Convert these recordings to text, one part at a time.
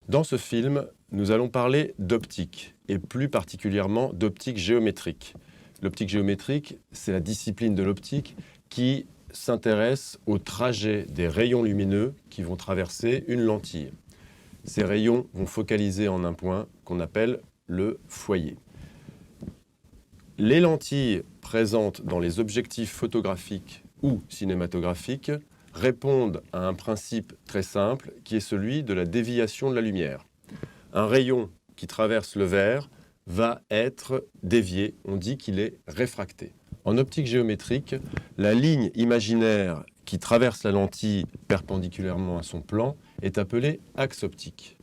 Dans ce film, nous allons parler d'optique, et plus particulièrement d'optique géométrique. L'optique géométrique, c'est la discipline de l'optique qui s'intéresse au trajet des rayons lumineux qui vont traverser une lentille. Ces rayons vont focaliser en un point qu'on appelle le foyer. Les lentilles présentes dans les objectifs photographiques ou cinématographiques répondent à un principe très simple qui est celui de la déviation de la lumière. Un rayon qui traverse le verre va être dévié, on dit qu'il est réfracté. En optique géométrique, la ligne imaginaire qui traverse la lentille perpendiculairement à son plan est appelée axe optique.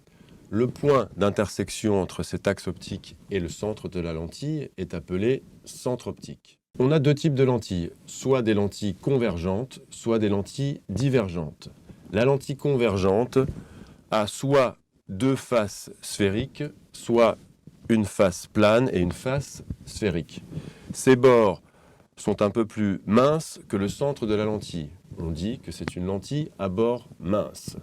Le point d'intersection entre cet axe optique et le centre de la lentille est appelé centre optique. On a deux types de lentilles, soit des lentilles convergentes, soit des lentilles divergentes. La lentille convergente a soit deux faces sphériques, soit une face plane et une face sphérique. Ces bords sont un peu plus minces que le centre de la lentille. On dit que c'est une lentille à bord mince.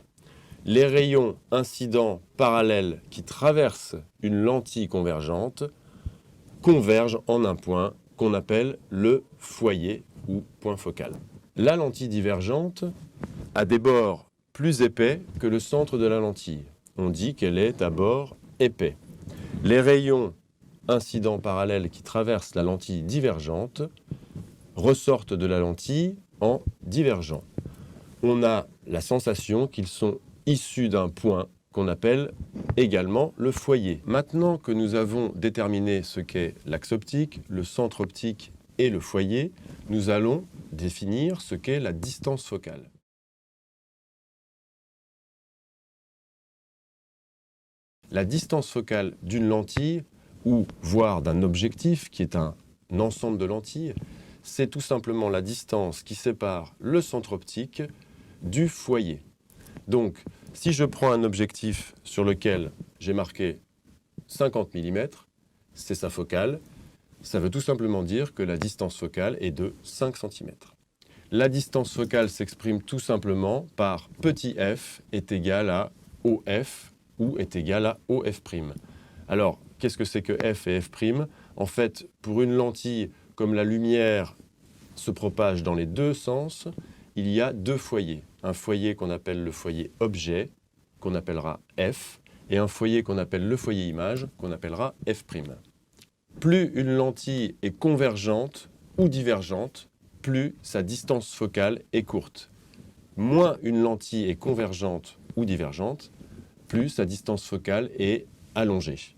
Les rayons incidents parallèles qui traversent une lentille convergente convergent en un point qu'on appelle le foyer ou point focal. La lentille divergente a des bords plus épais que le centre de la lentille. On dit qu'elle est à bord épais. Les rayons incidents parallèles qui traversent la lentille divergente ressortent de la lentille en divergent. On a la sensation qu'ils sont issus d'un point qu'on appelle également le foyer. Maintenant que nous avons déterminé ce qu'est l'axe optique, le centre optique et le foyer, nous allons définir ce qu'est la distance focale. La distance focale d'une lentille, ou voire d'un objectif, qui est un ensemble de lentilles, c'est tout simplement la distance qui sépare le centre optique du foyer. Donc, si je prends un objectif sur lequel j'ai marqué 50 mm, c'est sa focale, ça veut tout simplement dire que la distance focale est de 5 cm. La distance focale s'exprime tout simplement par petit f est égal à OF ou est égal à OF'. Alors, qu'est-ce que c'est que f et f'? En fait, pour une lentille, comme la lumière se propage dans les deux sens, il y a deux foyers. Un foyer qu'on appelle le foyer objet, qu'on appellera f, et un foyer qu'on appelle le foyer image, qu'on appellera f'. Plus une lentille est convergente ou divergente, plus sa distance focale est courte. Moins une lentille est convergente ou divergente, plus sa distance focale est allongée.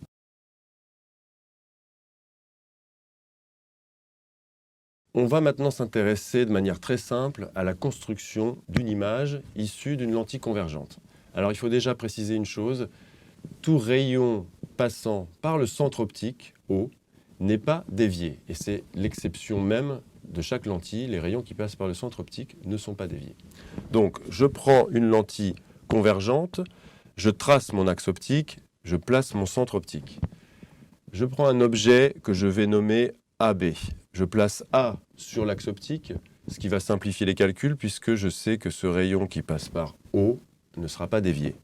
On va maintenant s'intéresser de manière très simple à la construction d'une image issue d'une lentille convergente. Alors il faut déjà préciser une chose, tout rayon passant par le centre optique, O, n'est pas dévié. Et c'est l'exception même de chaque lentille, les rayons qui passent par le centre optique ne sont pas déviés. Donc je prends une lentille convergente, je trace mon axe optique, je place mon centre optique. Je prends un objet que je vais nommer AB. Je place A sur l'axe optique, ce qui va simplifier les calculs puisque je sais que ce rayon qui passe par O ne sera pas dévié.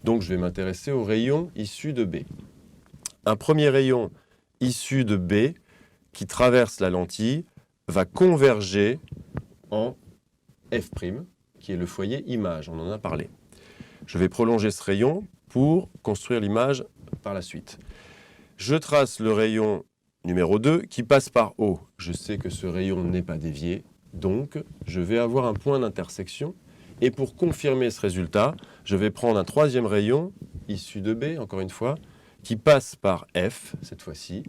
Donc je vais m'intéresser au rayon issu de B. Un premier rayon issu de B qui traverse la lentille va converger en F', qui est le foyer image, on en a parlé. Je vais prolonger ce rayon pour construire l'image par la suite. Je trace le rayon numéro 2 qui passe par O. Je sais que ce rayon n'est pas dévié, donc je vais avoir un point d'intersection. Et pour confirmer ce résultat, je vais prendre un troisième rayon, issu de B, encore une fois, qui passe par F, cette fois-ci.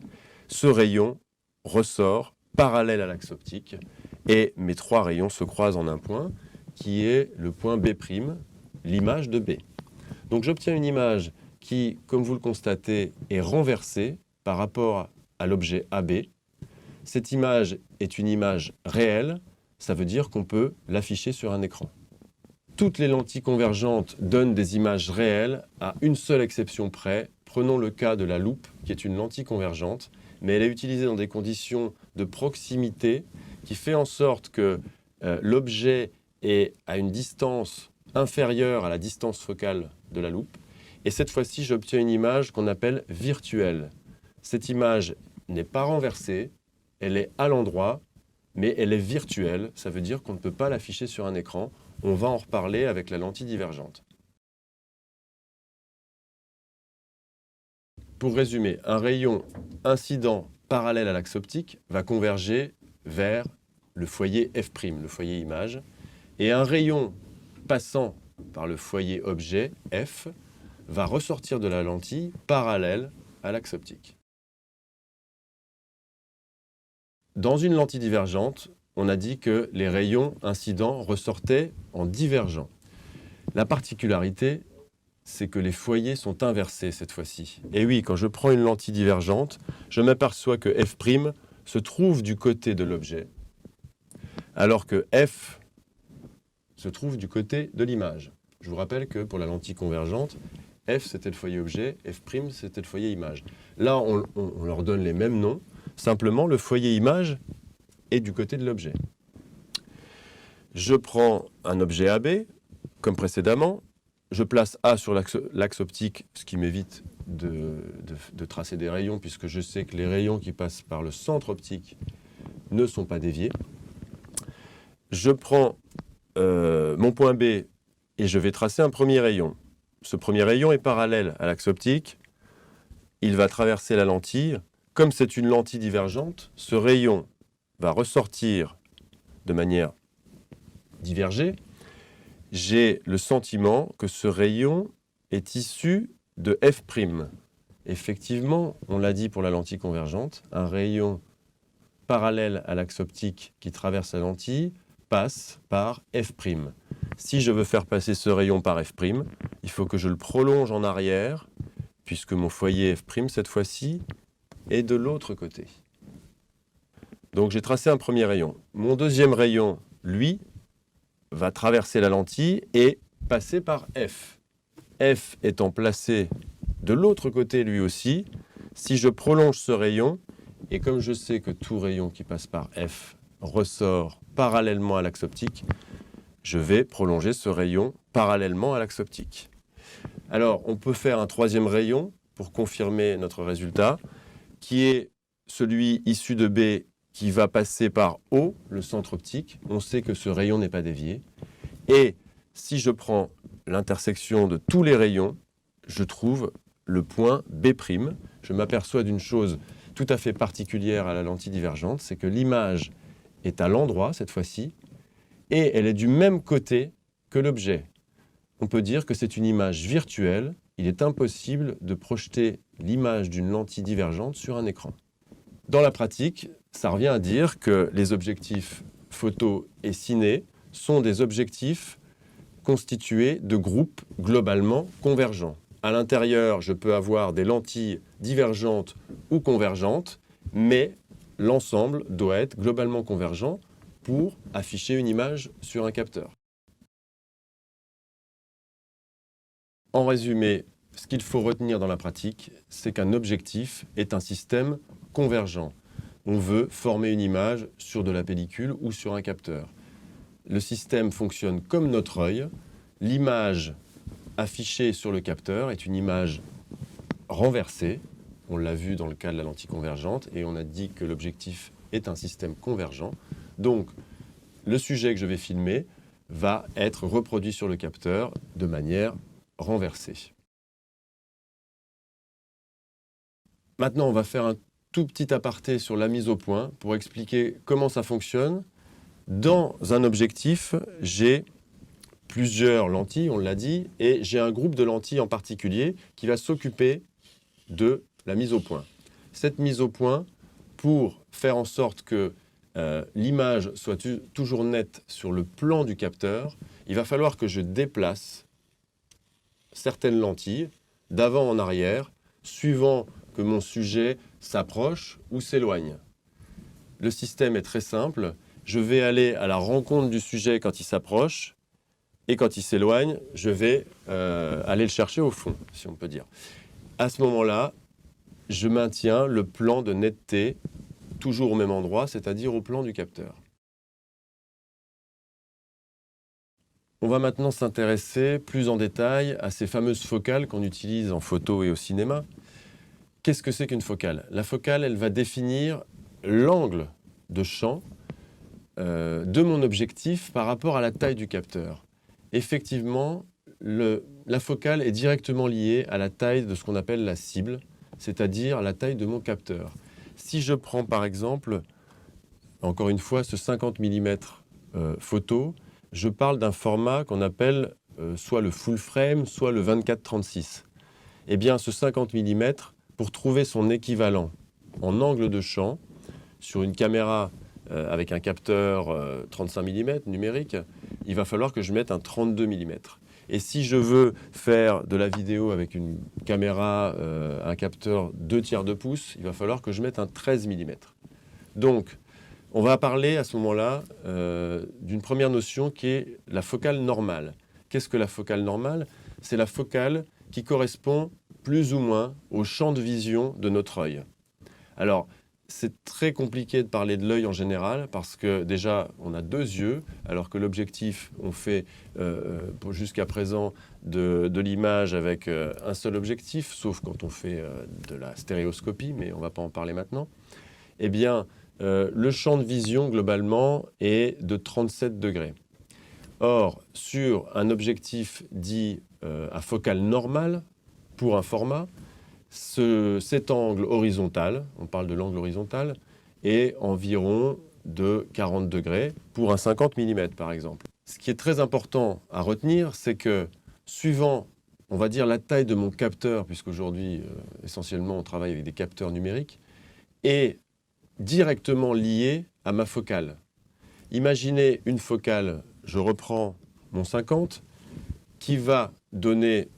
Ce rayon ressort parallèle à l'axe optique, et mes trois rayons se croisent en un point, qui est le point B', l'image de B. Donc j'obtiens une image qui, comme vous le constatez, est renversée par rapport à l'objet AB. Cette image est une image réelle, ça veut dire qu'on peut l'afficher sur un écran. Toutes les lentilles convergentes donnent des images réelles, à une seule exception près. Prenons le cas de la loupe, qui est une lentille convergente, mais elle est utilisée dans des conditions de proximité qui fait en sorte que l'objet est à une distance inférieure à la distance focale de la loupe. Et cette fois-ci, j'obtiens une image qu'on appelle virtuelle. Cette image n'est pas renversée, elle est à l'endroit, mais elle est virtuelle. Ça veut dire qu'on ne peut pas l'afficher sur un écran. On va en reparler avec la lentille divergente. Pour résumer, un rayon incident parallèle à l'axe optique va converger vers le foyer F', le foyer image, et un rayon passant par le foyer objet F va ressortir de la lentille parallèle à l'axe optique. Dans une lentille divergente, on a dit que les rayons incidents ressortaient en divergent. La particularité, c'est que les foyers sont inversés cette fois-ci. Et oui, quand je prends une lentille divergente, je m'aperçois que F' se trouve du côté de l'objet, alors que F se trouve du côté de l'image. Je vous rappelle que pour la lentille convergente, F c'était le foyer objet, F' c'était le foyer image. Là, on leur donne les mêmes noms, simplement le foyer image est du côté de l'objet. Je prends un objet AB, comme précédemment, je place A sur l'axe optique, ce qui m'évite de tracer des rayons, puisque je sais que les rayons qui passent par le centre optique ne sont pas déviés. Je prends mon point B et je vais tracer un premier rayon. Ce premier rayon est parallèle à l'axe optique. Il va traverser la lentille. Comme c'est une lentille divergente, ce rayon va ressortir de manière divergée. J'ai le sentiment que ce rayon est issu de F'. Effectivement, on l'a dit pour la lentille convergente, un rayon parallèle à l'axe optique qui traverse la lentille passe par F'. Si je veux faire passer ce rayon par F', il faut que je le prolonge en arrière, puisque mon foyer F', cette fois-ci, est de l'autre côté. Donc j'ai tracé un premier rayon. Mon deuxième rayon, lui, va traverser la lentille et passer par F. F étant placé de l'autre côté lui aussi, si je prolonge ce rayon, et comme je sais que tout rayon qui passe par F ressort parallèlement à l'axe optique, je vais prolonger ce rayon parallèlement à l'axe optique. Alors, on peut faire un troisième rayon pour confirmer notre résultat, qui est celui issu de B qui va passer par O, le centre optique. On sait que ce rayon n'est pas dévié. Et si je prends l'intersection de tous les rayons, je trouve le point B'. Je m'aperçois d'une chose tout à fait particulière à la lentille divergente, c'est que l'image est à l'endroit cette fois-ci, et elle est du même côté que l'objet. On peut dire que c'est une image virtuelle. Il est impossible de projeter l'image d'une lentille divergente sur un écran. Dans la pratique, ça revient à dire que les objectifs photo et ciné sont des objectifs constitués de groupes globalement convergents. À l'intérieur, je peux avoir des lentilles divergentes ou convergentes, mais l'ensemble doit être globalement convergent pour afficher une image sur un capteur. En résumé, ce qu'il faut retenir dans la pratique, c'est qu'un objectif est un système convergent. On veut former une image sur de la pellicule ou sur un capteur. Le système fonctionne comme notre œil. L'image affichée sur le capteur est une image renversée. On l'a vu dans le cas de la lentille convergente et on a dit que l'objectif est un système convergent. Donc, le sujet que je vais filmer va être reproduit sur le capteur de manière renversée. Maintenant, on va faire un tout petit aparté sur la mise au point pour expliquer comment ça fonctionne. Dans un objectif, j'ai plusieurs lentilles, on l'a dit, et j'ai un groupe de lentilles en particulier qui va s'occuper de la mise au point. Cette mise au point, pour faire en sorte que l'image soit toujours nette sur le plan du capteur, il va falloir que je déplace certaines lentilles d'avant en arrière, suivant que mon sujet s'approche ou s'éloigne. Le système est très simple. Je vais aller à la rencontre du sujet quand il s'approche, et quand il s'éloigne, je vais aller le chercher au fond, si on peut dire. À ce moment-là, je maintiens le plan de netteté toujours au même endroit, c'est-à-dire au plan du capteur. On va maintenant s'intéresser plus en détail à ces fameuses focales qu'on utilise en photo et au cinéma. Qu'est-ce que c'est qu'une focale? La focale, elle va définir l'angle de champ de mon objectif par rapport à la taille du capteur. Effectivement, la focale est directement liée à la taille de ce qu'on appelle la cible, c'est-à-dire la taille de mon capteur. Si je prends par exemple, encore une fois, ce 50 mm photo, je parle d'un format qu'on appelle soit le full frame, soit le 24-36. Eh bien, ce 50 mm, pour trouver son équivalent en angle de champ, sur une caméra avec un capteur 35 mm numérique, il va falloir que je mette un 32 mm. Et si je veux faire de la vidéo avec une caméra, un capteur 2/3 de pouce, il va falloir que je mette un 13 mm. Donc, on va parler à ce moment-là d'une première notion qui est la focale normale. Qu'est-ce que la focale normale? C'est la focale qui correspond plus ou moins au champ de vision de notre œil. Alors, c'est très compliqué de parler de l'œil en général parce que déjà, on a 2 yeux, alors que l'objectif, on fait jusqu'à présent de l'image avec un seul objectif, sauf quand on fait de la stéréoscopie, mais on ne va pas en parler maintenant. Eh bien, le champ de vision, globalement, est de 37 degrés. Or, sur un objectif dit à focale normale, pour un format, cet angle horizontal, on parle de l'angle horizontal, est environ de 40 degrés pour un 50 mm par exemple. Ce qui est très important à retenir, c'est que suivant, on va dire, la taille de mon capteur, puisqu'aujourd'hui, essentiellement, on travaille avec des capteurs numériques, est directement lié à ma focale. Imaginez une focale, je reprends mon 50, qui va donner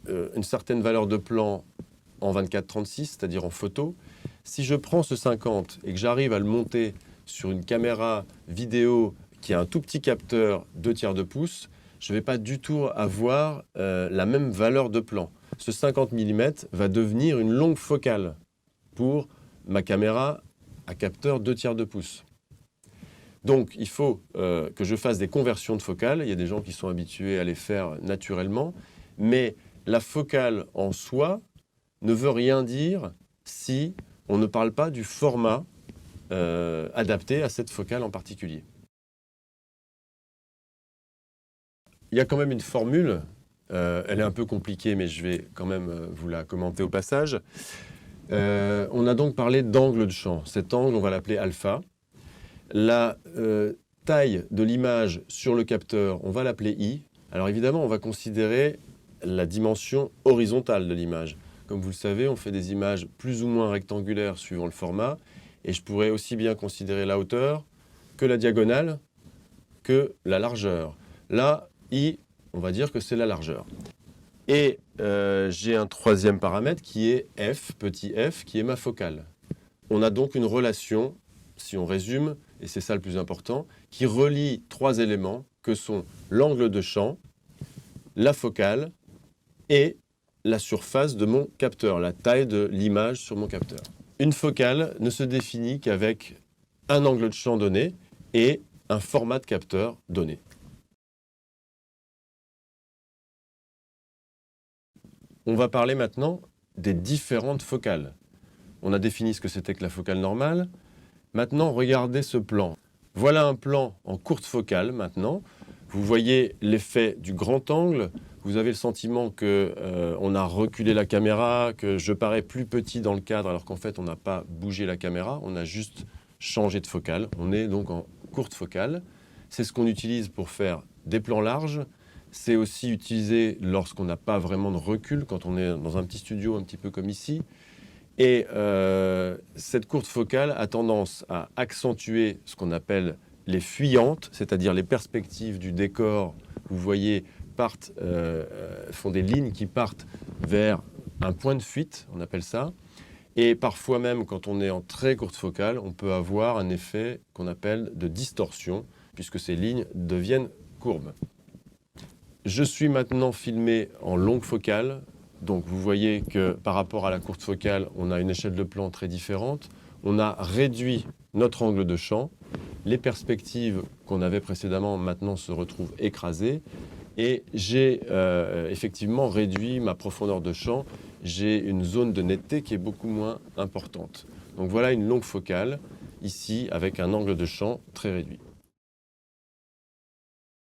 une certaine valeur de plan en 24-36, c'est-à-dire en photo. Si je prends ce 50 et que j'arrive à le monter sur une caméra vidéo qui a un tout petit capteur 2/3 de pouce, je ne vais pas du tout avoir la même valeur de plan. Ce 50 mm va devenir une longue focale pour ma caméra à capteur 2/3 de pouce. Donc, il faut que je fasse des conversions de focales. Il y a des gens qui sont habitués à les faire naturellement. Mais la focale en soi ne veut rien dire si on ne parle pas du format adapté à cette focale en particulier. Il y a quand même une formule. Elle est un peu compliquée, mais je vais quand même vous la commenter au passage. On a donc parlé d'angle de champ. Cet angle, on va l'appeler alpha. La taille de l'image sur le capteur, on va l'appeler I. Alors évidemment, on va considérer la dimension horizontale de l'image. Comme vous le savez, on fait des images plus ou moins rectangulaires suivant le format. Et je pourrais aussi bien considérer la hauteur que la diagonale que la largeur. Là, I, on va dire que c'est la largeur. Et j'ai un troisième paramètre qui est F, petit f, qui est ma focale. On a donc une relation, si on résume, et c'est ça le plus important, qui relie 3 éléments que sont l'angle de champ, la focale et la surface de mon capteur, la taille de l'image sur mon capteur. Une focale ne se définit qu'avec un angle de champ donné et un format de capteur donné. On va parler maintenant des différentes focales. On a défini ce que c'était que la focale normale. Maintenant, regardez ce plan. Voilà un plan en courte focale maintenant. Vous voyez l'effet du grand angle. Vous avez le sentiment qu'on a reculé la caméra, que je parais plus petit dans le cadre, alors qu'en fait, on n'a pas bougé la caméra. On a juste changé de focale. On est donc en courte focale. C'est ce qu'on utilise pour faire des plans larges. C'est aussi utilisé lorsqu'on n'a pas vraiment de recul, quand on est dans un petit studio un petit peu comme ici. Et cette courte focale a tendance à accentuer ce qu'on appelle les fuyantes, c'est-à-dire les perspectives du décor, vous voyez, font des lignes qui partent vers un point de fuite, on appelle ça. Et parfois même, quand on est en très courte focale, on peut avoir un effet qu'on appelle de distorsion, puisque ces lignes deviennent courbes. Je suis maintenant filmé en longue focale. Donc vous voyez que par rapport à la courte focale, on a une échelle de plan très différente. On a réduit notre angle de champ. Les perspectives qu'on avait précédemment maintenant se retrouvent écrasées. Et j'ai effectivement réduit ma profondeur de champ. J'ai une zone de netteté qui est beaucoup moins importante. Donc voilà une longue focale, ici, avec un angle de champ très réduit.